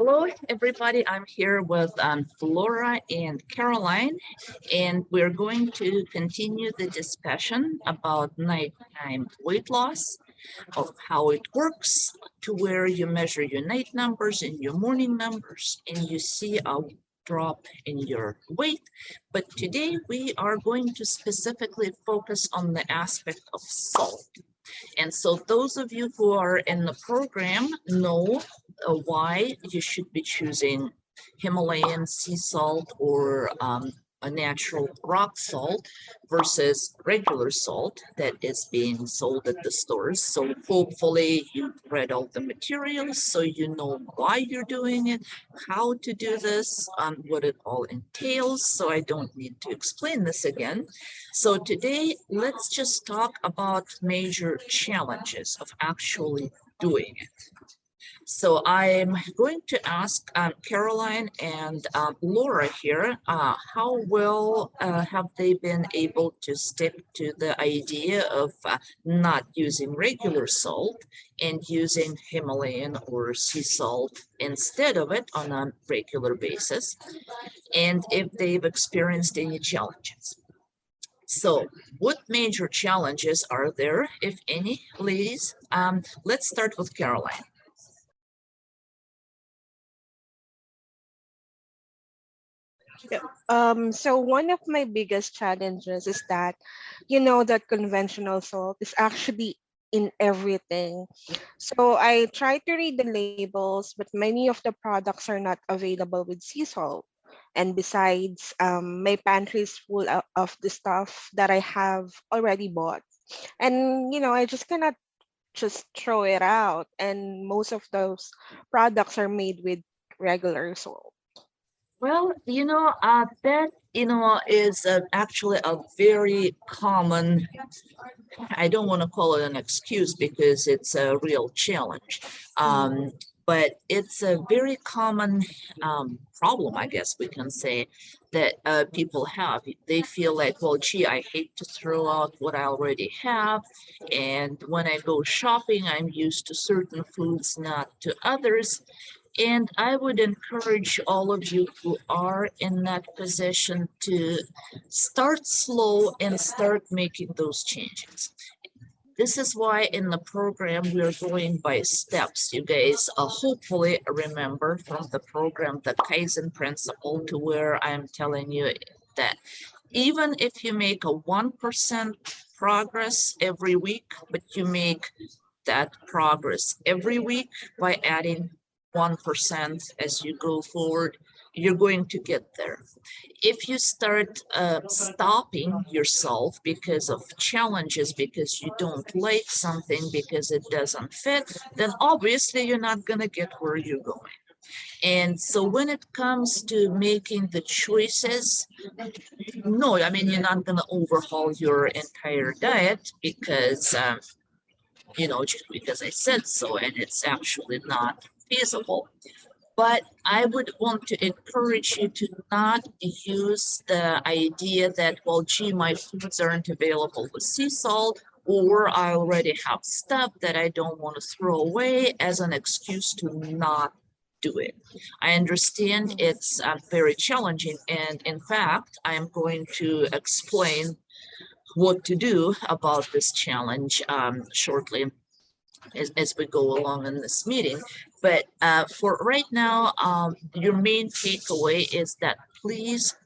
Hello, everybody. I'm here with Laura and Caroline, and we're going to continue the discussion about nighttime weight loss, of how it works, to where you measure your night numbers and your morning numbers, and you see a drop in your weight. But today we are going to specifically focus on the aspect of salt. And so those of you who are in the program know why you should be choosing Himalayan sea salt or a natural rock salt versus regular salt that is being sold at the stores. So hopefully you've read all the materials so you know why you're doing it, how to do this, what it all entails. So I don't need to explain this again. So today, let's just talk about major challenges of actually doing it. So I'm going to ask Caroline and Laura here, how well have they been able to stick to the idea of not using regular salt and using Himalayan or sea salt instead of it on a regular basis, and if they've experienced any challenges. So what major challenges are there, if any, ladies? Let's start with Caroline. So one of my biggest challenges is that, that conventional salt is actually in everything. So I try to read the labels, but many of the products are not available with sea salt. And besides, my pantry is full of the stuff that I have already bought. And, I just cannot just throw it out. And most of those products are made with regular salt. Well, that, is actually a very common, I don't want to call it an excuse because it's a real challenge. But it's a very common problem, I guess we can say, that people have. They feel like, well, gee, I hate to throw out what I already have. And when I go shopping, I'm used to certain foods, not to others. And I would encourage all of you who are in that position to start slow and start making those changes. This is why in the program we're going by steps. You guys hopefully remember from the program the Kaizen principle, to where I'm telling you that even if you make a 1% progress every week, but you make that progress every week by adding 1% as you go forward, you're going to get there. If you start stopping yourself because of challenges, because you don't like something, because it doesn't fit, then obviously you're not going to get where you're going. And so when it comes to making the choices, no, I mean, you're not going to overhaul your entire diet because just because I said so, and it's actually not feasible. But I would want to encourage you to not use the idea that, well, gee, my foods aren't available with sea salt, or I already have stuff that I don't want to throw away, as an excuse to not do it. I understand it's very challenging, and in fact, I'm going to explain what to do about this challenge shortly as we go along in this meeting. But for right now, your main takeaway is that please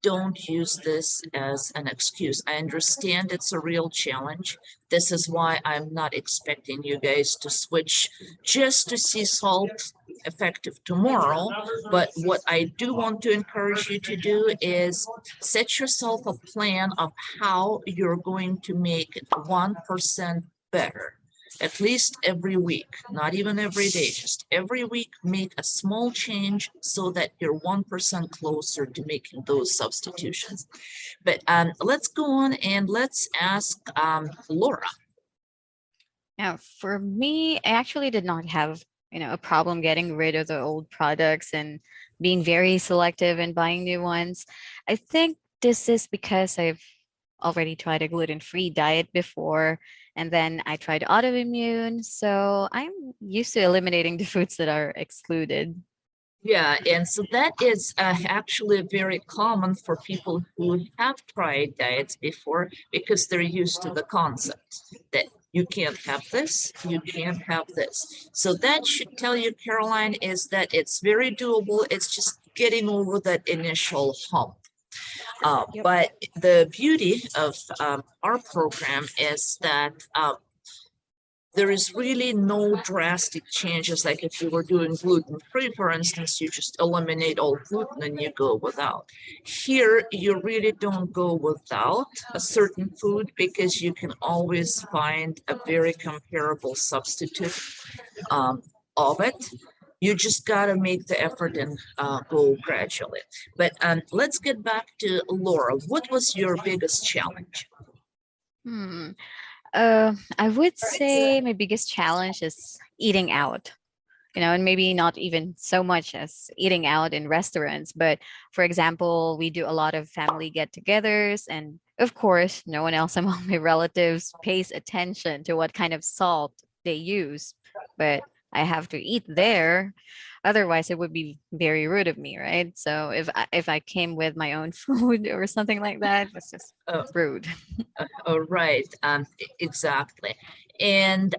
don't use this as an excuse. I understand it's a real challenge. This is why I'm not expecting you guys to switch just to sea salt effective tomorrow. But what I do want to encourage you to do is set yourself a plan of how you're going to make it 1% better, at least every week, not even every day, just every week. Make a small change so that you're 1% closer to making those substitutions. But let's go on and let's ask Laura. Now, for me, I actually did not have, a problem getting rid of the old products and being very selective and buying new ones. I think this is because I've already tried a gluten-free diet before, And then I tried autoimmune. So I'm used to eliminating the foods that are excluded. Yeah, and so that is actually very common for people who have tried diets before because they're used to the concept that you can't have this, you can't have this. So that should tell you, Caroline, is that it's very doable. It's just getting over that initial hump. Yep. But the beauty of our program is that there is really no drastic changes. Like if you were doing gluten-free, for instance, you just eliminate all gluten and you go without. Here, you really don't go without a certain food because you can always find a very comparable substitute um, of it. You just got to make the effort and go gradually. But let's get back to Laura. What was your biggest challenge? Hmm. I would say my biggest challenge is eating out, and maybe not even so much as eating out in restaurants, but for example, we do a lot of family get togethers. And of course, no one else among my relatives pays attention to what kind of salt they use, but I have to eat there. Otherwise, it would be very rude of me, right? So if I came with my own food or something like that, it's just Oh, rude. oh, right. Exactly. And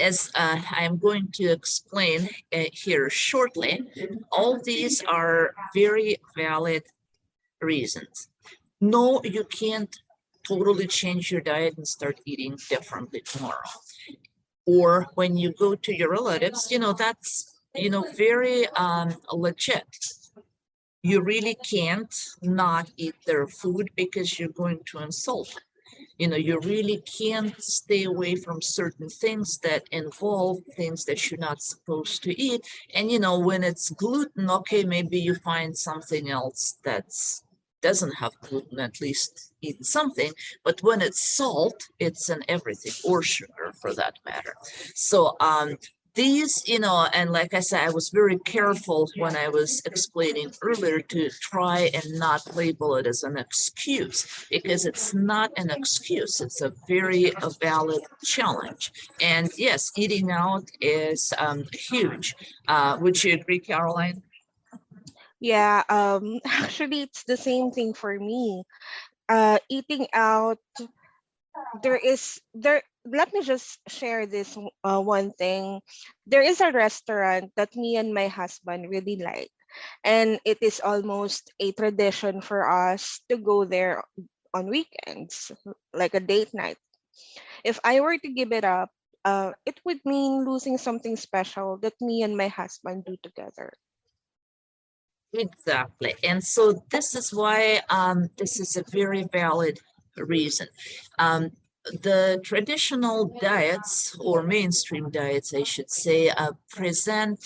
as I'm going to explain here shortly, all these are very valid reasons. No, you can't totally change your diet and start eating differently tomorrow. Or when you go to your relatives, that's, very legit. You really can't not eat their food because you're going to insult them. You really can't stay away from certain things that involve things that you're not supposed to eat. And when it's gluten, okay, maybe you find something else that's doesn't have gluten, at least eat something. But when it's salt, it's in everything, or sugar for that matter. So these, and like I said, I was very careful when I was explaining earlier to try and not label it as an excuse, because it's not an excuse. It's a very valid challenge. And yes, eating out is huge. Would you agree, Caroline? Yeah, actually, it's the same thing for me. Eating out, let me just share this one thing. There is a restaurant that me and my husband really like, and it is almost a tradition for us to go there on weekends, like a date night. If I were to give it up, it would mean losing something special that me and my husband do together. Exactly. And so this is why this is a very valid reason. Um, the traditional diets, or mainstream diets, I should say, present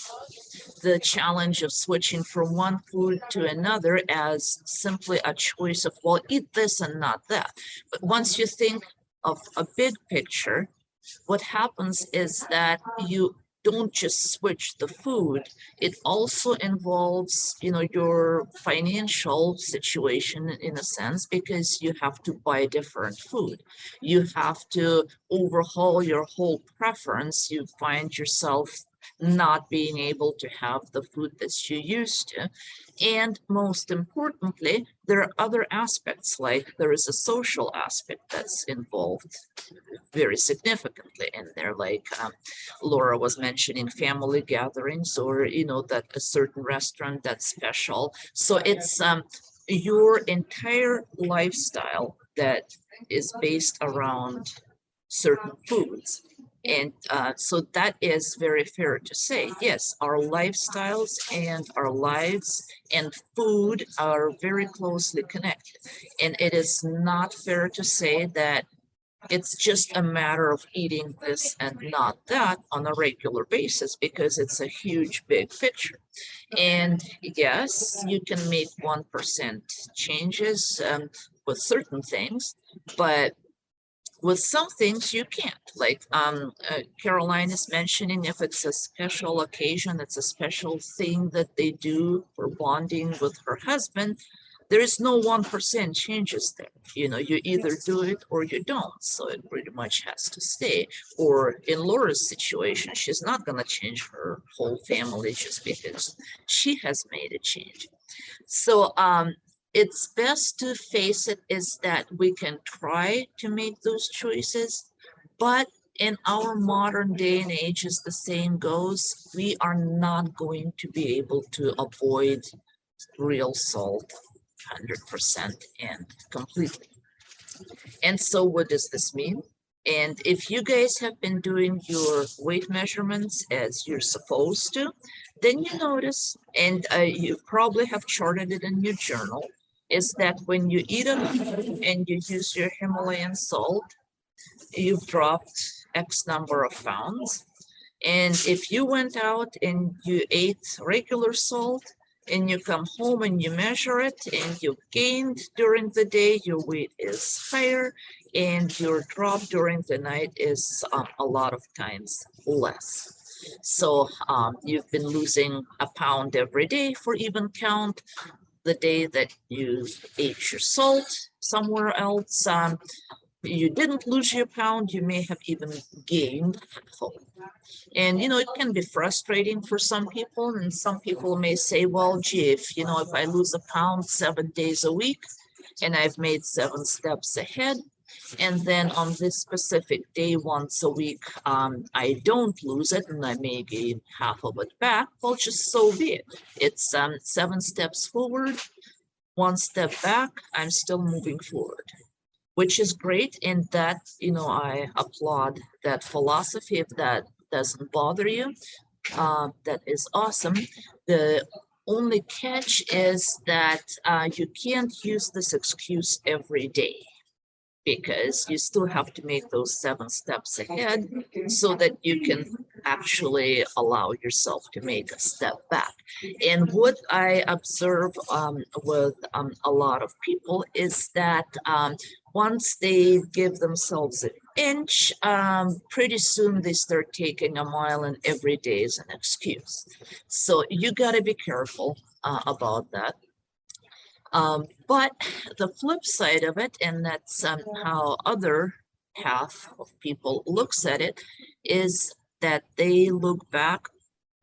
the challenge of switching from one food to another as simply a choice of, well, eat this and not that. But once you think of a big picture, what happens is that you don't just switch the food. It also involves, your financial situation in a sense, because you have to buy different food. You have to overhaul your whole preference. You find yourself not being able to have the food that you used to. And most importantly, there are other aspects, like there is a social aspect that's involved very significantly in there, like Laura was mentioning family gatherings, or that a certain restaurant that's special. So it's your entire lifestyle that is based around certain foods. And so that is very fair to say. Yes, our lifestyles and our lives and food are very closely connected. And it is not fair to say that it's just a matter of eating this and not that on a regular basis, because it's a huge, big picture. And yes, you can make 1% changes with certain things, but with some things you can't. Like Caroline is mentioning, if it's a special occasion, it's a special thing that they do for bonding with her husband. There is no 1% changes there. You know, you either do it or you don't. So it pretty much has to stay. Or in Laura's situation, she's not going to change her whole family just because she has made a change. So it's best to face it is that we can try to make those choices, but in our modern day and age, as the saying goes, we are not going to be able to avoid real salt 100% and completely. And so what does this mean? And if you guys have been doing your weight measurements as you're supposed to, then you notice, and you probably have charted it in your journal, is that when you eat it and you use your Himalayan salt, you've dropped X number of pounds. And if you went out and you ate regular salt and you come home and you measure it and you gained during the day, your weight is higher and your drop during the night is a lot of times less. So you've been losing a pound every day for even count. The day that you ate your salt somewhere else, you didn't lose your pound, you may have even gained half. And, you know, it can be frustrating for some people. And some people may say, well, gee, if I lose a pound 7 days a week and I've made 7 steps ahead, and then on this specific day, once a week, I don't lose it and I may gain half of it back, well, just so be it. It's 7 steps forward, 1 step back, I'm still moving forward, which is great. And that, I applaud that philosophy. If that doesn't bother you, that is awesome. The only catch is that you can't use this excuse every day, because you still have to make those 7 steps ahead so that you can actually allow yourself to make a step back. And what I observe with a lot of people is that once they give themselves an inch, pretty soon they start taking a mile, and every day is an excuse. So you got to be careful about that. But the flip side of it, and that's how other half of people looks at it, is that they look back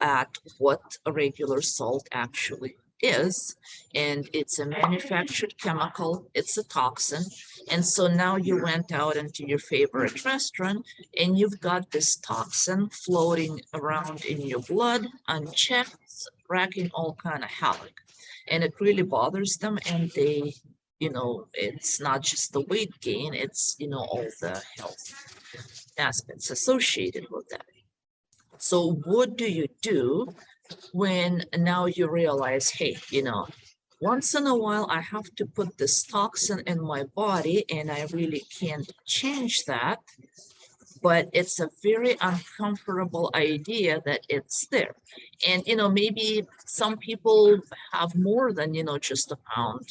at what a regular salt actually is, and it's a manufactured chemical, it's a toxin. And so now you went out into your favorite restaurant and you've got this toxin floating around in your blood unchecked, wrecking all kind of havoc. And it really bothers them, and they, it's not just the weight gain, it's, all the health aspects associated with that. So what do you do when now you realize, hey, once in a while I have to put this toxin in my body and I really can't change that, but it's a very uncomfortable idea that it's there. And, maybe some people have more than, just a pound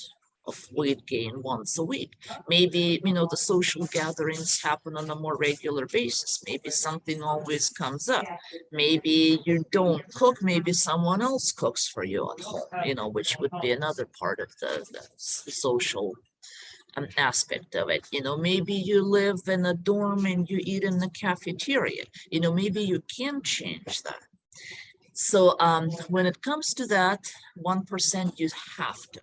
of weight gain once a week. Maybe, the social gatherings happen on a more regular basis. Maybe something always comes up. Maybe you don't cook, maybe someone else cooks for you at home, which would be another part of the social aspect of it. Maybe you live in a dorm and you eat in the cafeteria. Maybe you can change that. So when it comes to that 1%, you have to.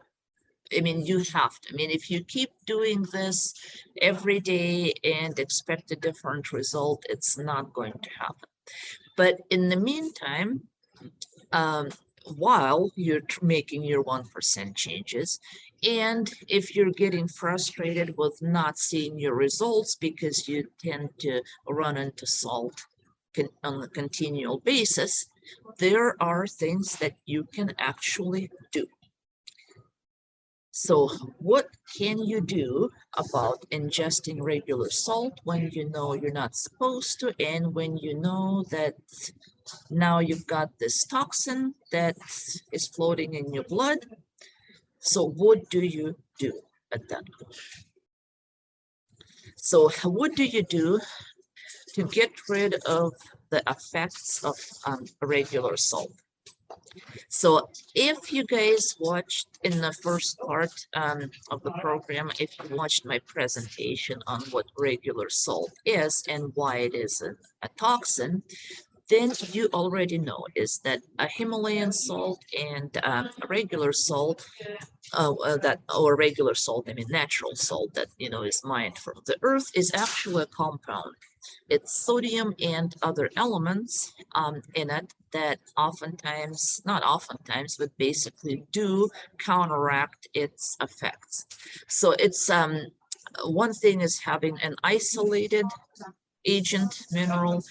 You have to. If you keep doing this every day and expect a different result, it's not going to happen. But in the meantime, while you're making your 1% changes, and if you're getting frustrated with not seeing your results because you tend to run into salt on a continual basis, there are things that you can actually do. So what can you do about ingesting regular salt when you know you're not supposed to, and when you know that now you've got this toxin that is floating in your blood? So what do you do at that point? So what do you do to get rid of the effects of regular salt? So if you guys watched in the first part of the program, if you watched my presentation on what regular salt is and why it is a toxin, then you already know is that a Himalayan salt and a regular salt, that or regular salt, I mean natural salt that is mined from the earth, is actually a compound. It's sodium and other elements in it that oftentimes, not oftentimes, but basically do counteract its effects. So it's one thing is having an isolated agent, mineral,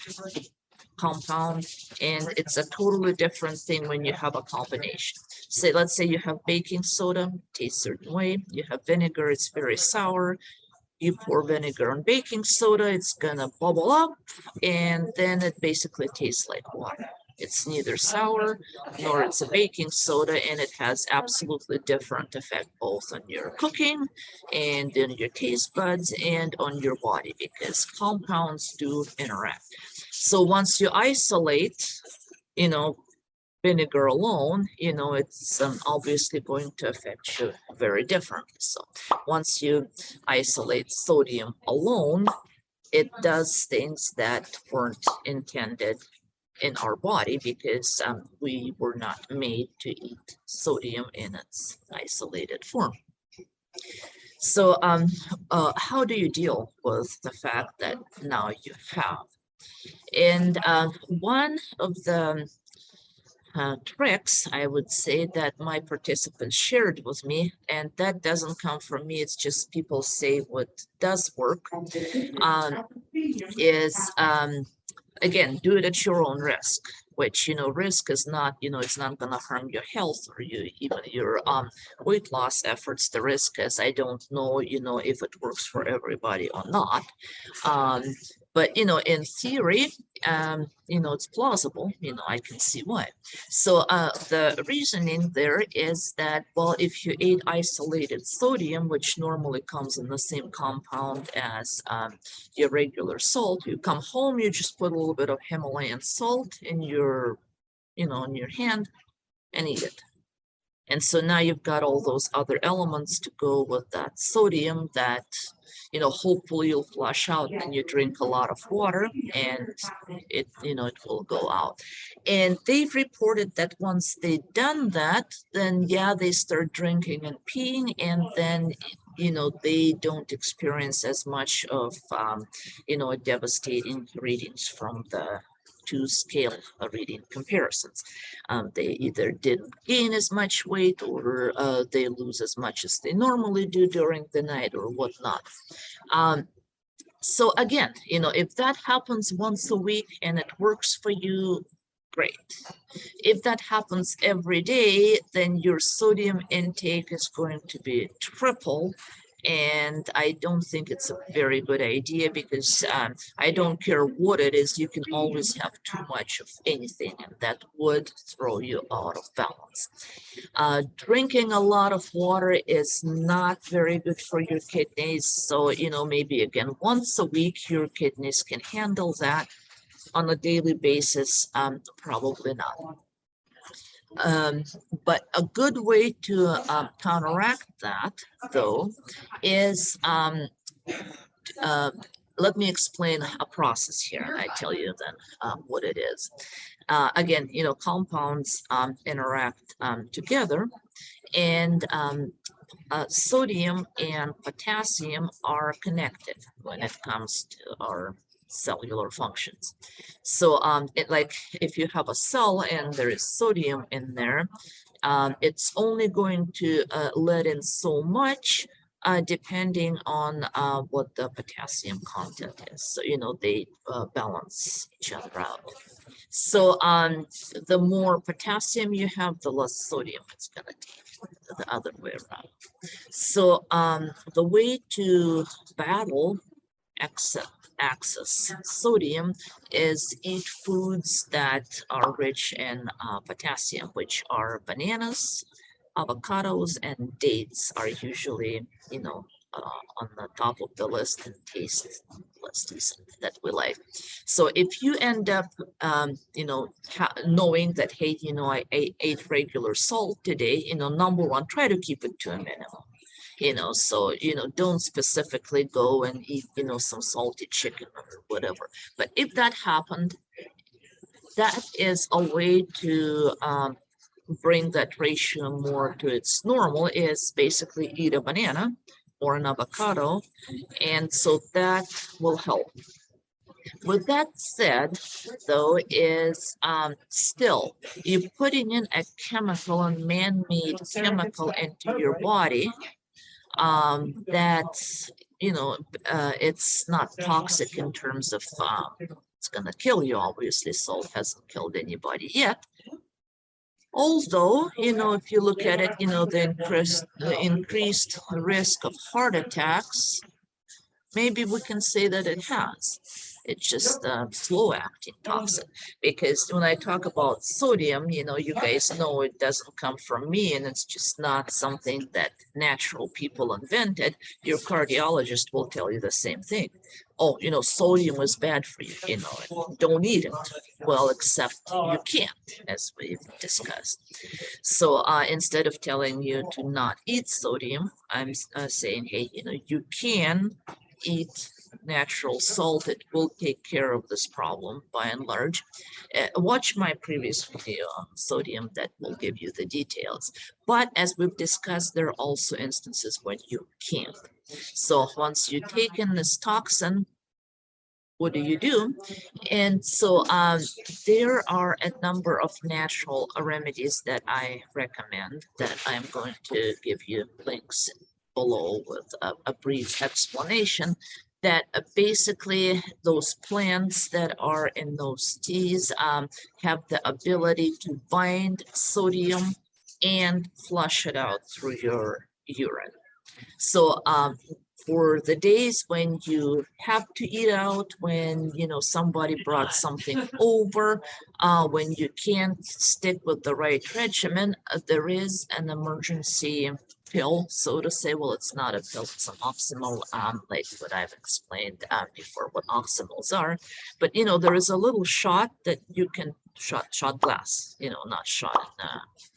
compound, and it's a totally different thing when you have a combination. Say, let's say you have baking soda, tastes a certain way. You have vinegar, it's very sour. You pour vinegar on baking soda, it's gonna bubble up, and then it basically tastes like water. It's neither sour nor it's a baking soda, and it has absolutely different effect both on your cooking and in your taste buds and on your body because compounds do interact. So once you isolate, you know, vinegar alone, it's obviously going to affect you very differently. So once you isolate sodium alone, it does things that weren't intended in our body because we were not made to eat sodium in its isolated form. So how do you deal with the fact that now you have? And one of the tricks, I would say, that my participants shared with me, and that doesn't come from me, it's just people say what does work, um, is again, do it at your own risk, which, risk is not, it's not going to harm your health or even your weight loss efforts. The risk is I don't know, if it works for everybody or not. Um, but in theory, it's plausible. I can see why. So the reasoning there is that, well, if you ate isolated sodium, which normally comes in the same compound as your regular salt, you come home, you just put a little bit of Himalayan salt in your, in your hand and eat it. And so now you've got all those other elements to go with that sodium that, hopefully you'll flush out and you drink a lot of water and it will go out. And they've reported that once they've done that, then yeah, they start drinking and peeing, and then they don't experience as much of devastating readings from the two scale reading comparisons. They either didn't gain as much weight or they lose as much as they normally do during the night or whatnot. So again, if that happens once a week and it works for you, great. If that happens every day, then your sodium intake is going to be triple. And I don't think it's a very good idea because I don't care what it is, you can always have too much of anything, and that would throw you out of balance. Drinking a lot of water is not very good for your kidneys. So, maybe again, once a week, your kidneys can handle that. On a daily basis, probably not. Um, but a good way to counteract that, though, is let me explain a process here, and I tell you then what it is. Again, compounds interact together, and sodium and potassium are connected when it comes to our cellular functions. So like if you have a cell and there is sodium in there, it's only going to let in so much depending on what the potassium content is. So, they balance each other out. So the more potassium you have, the less sodium it's going to take, the other way around. So the way to battle excess sodium is eat foods that are rich in potassium, which are bananas, avocados, and dates are usually, on the top of the list, and taste less decent that we like. So if you end up, knowing that, hey, I ate regular salt today, number one, try to keep it to a minimum. So don't specifically go and eat some salty chicken or whatever. But if that happened, that is a way to bring that ratio more to its normal, is basically eat a banana or an avocado, and so that will help. With that said, though, is still you're putting in a chemical, and man-made chemical into your body that it's not toxic in terms of it's gonna kill you. Obviously, salt hasn't killed anybody yet. Although, if you look at it, the increased risk of heart attacks, maybe we can say that it has. It's just a slow acting toxin. Because when I talk about sodium, you guys know it doesn't come from me, and it's just not something that natural people invented. Your cardiologist will tell you the same thing. Oh, sodium is bad for you, don't eat it. Well, except you can't, as we've discussed. So instead of telling you to not eat sodium, I'm saying, hey, you can eat natural salt. It will take care of this problem by and large. Watch my previous video on sodium, that will give you the details. But as we've discussed, there are also instances when you can't. So once you take in this toxin, what do? And so there are a number of natural remedies that I recommend, that I'm going to give you links below with a brief explanation, that basically those plants that are in those teas have the ability to bind sodium and flush it out through your urine. So for the days when you have to eat out, when somebody brought something over, when you can't stick with the right regimen, there is an emergency pill, so to say. Well, it's not a pill, it's an oximal, like what I've explained before, what oximals are. But there is a little shot that you can shot glass, not shot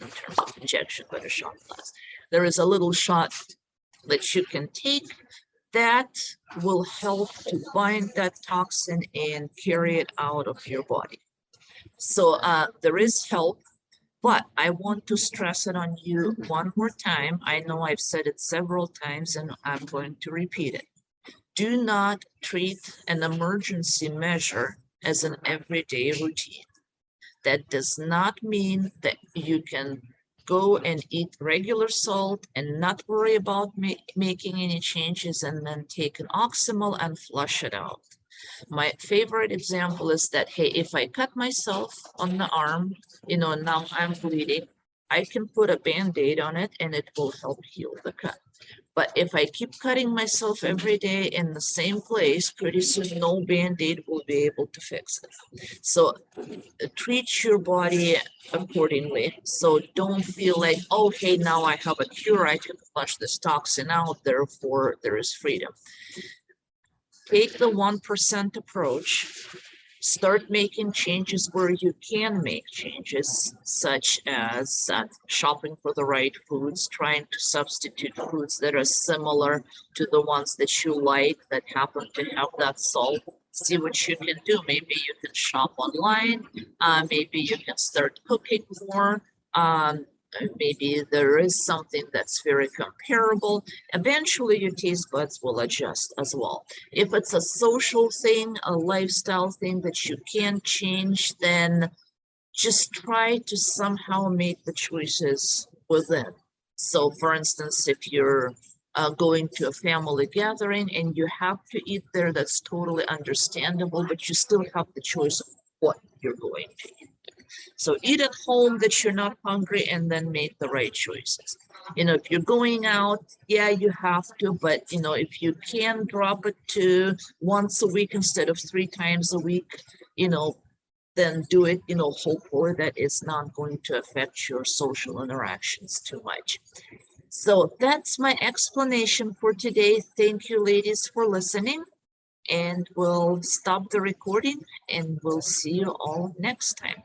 in terms of injection, but a shot glass. There is a little shot that you can take that will help to bind that toxin and carry it out of your body. So there is help, but I want to stress it on you one more time. I know I've said it several times, and I'm going to repeat it. Do not treat an emergency measure as an everyday routine. That does not mean that you can go and eat regular salt and not worry about making any changes, and then take an oximal and flush it out. My favorite example is that, hey, if I cut myself on the arm, now I'm bleeding, I can put a Band-Aid on it and it will help heal the cut. But if I keep cutting myself every day in the same place, pretty soon no Band-Aid will be able to fix it. So treat your body accordingly. So don't feel like, oh, hey, now I have a cure, I can flush this toxin out, therefore there is freedom. Take the 1% approach. Start making changes where you can make changes, such as shopping for the right foods, trying to substitute foods that are similar to the ones that you like, that happen to have that salt. See what you can do. Maybe you can shop online. Maybe you can start cooking more. Maybe there is something that's very comparable. Eventually your taste buds will adjust as well. If it's a social thing, a lifestyle thing that you can't change, then just try to somehow make the choices within. So for instance, if you're going to a family gathering and you have to eat there, that's totally understandable, but you still have the choice of what you're going to eat. So eat at home that you're not hungry, and then make the right choices. If you're going out, yeah, you have to, but if you can drop it to once a week instead of 3 times a week, then do it. Hopefully that is not going to affect your social interactions too much. So that's my explanation for today. Thank you, ladies, for listening. And we'll stop the recording and we'll see you all next time.